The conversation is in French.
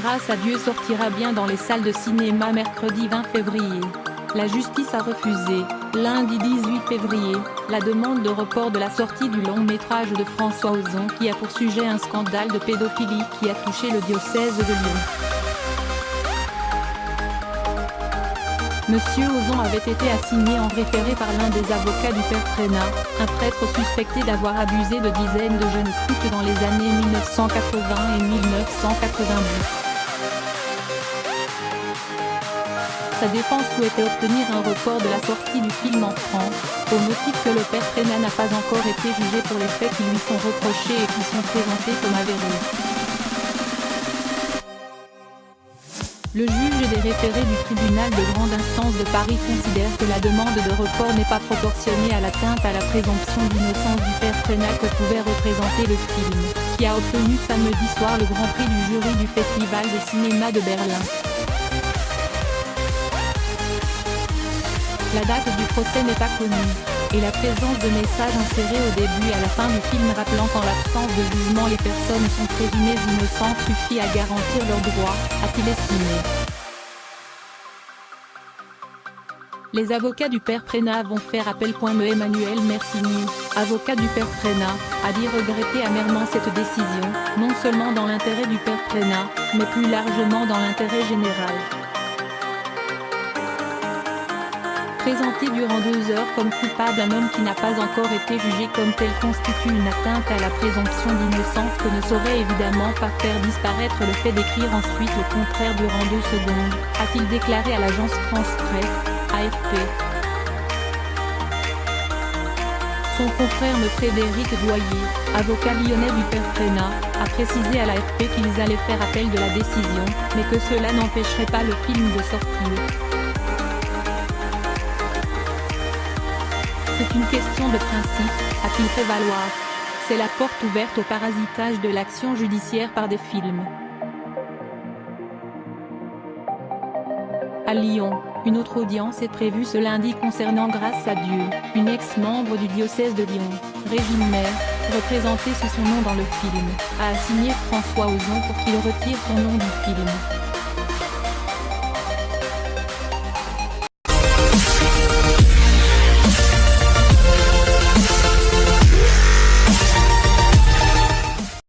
Grâce à Dieu sortira bien dans les salles de cinéma mercredi 20 février. La justice a refusé, lundi 18 février, la demande de report de la sortie du long-métrage de François Ozon qui a pour sujet un scandale de pédophilie qui a touché le diocèse de Lyon. Monsieur Ozon avait été assigné en référé par l'un des avocats du père Prénat, un prêtre suspecté d'avoir abusé de dizaines de jeunes scouts dans les années 1980 et 1990. Sa défense souhaitait obtenir un report de la sortie du film en France, au motif que le père Prénat n'a pas encore été jugé pour les faits qui lui sont reprochés et qui sont présentés comme avérés. Le juge des référés du tribunal de grande instance de Paris considère que la demande de report n'est pas proportionnée à l'atteinte à la présomption d'innocence du père Prénat que pouvait représenter le film, qui a obtenu samedi soir le grand prix du jury du Festival de cinéma de Berlin. La date du procès n'est pas connue, et la présence de messages insérés au début et à la fin du film rappelant qu'en l'absence de jugement les personnes sont présumées innocentes suffit à garantir leurs droits, a-t-il estimé. Les avocats du père Prénat vont faire appel. Emmanuel Mercigny, avocat du père Prénat, a dit regretter amèrement cette décision, non seulement dans l'intérêt du père Prénat, mais plus largement dans l'intérêt général. Présenter durant 2 heures comme coupable un homme qui n'a pas encore été jugé comme tel constitue une atteinte à la présomption d'innocence que ne saurait évidemment pas faire disparaître le fait d'écrire ensuite le contraire durant 2 secondes, a-t-il déclaré à l'agence France Presse, AFP. Son confrère M. Frédéric Doyer, avocat lyonnais du père Prénat, a précisé à l'AFP qu'ils allaient faire appel de la décision, mais que cela n'empêcherait pas le film de sortir. C'est une question de principe, a-t-il fait valoir. C'est la porte ouverte au parasitage de l'action judiciaire par des films. À Lyon, une autre audience est prévue ce lundi concernant Grâce à Dieu, une ex-membre du diocèse de Lyon, Régine Maire, représentée sous son nom dans le film, a assigné François Ozon pour qu'il retire son nom du film.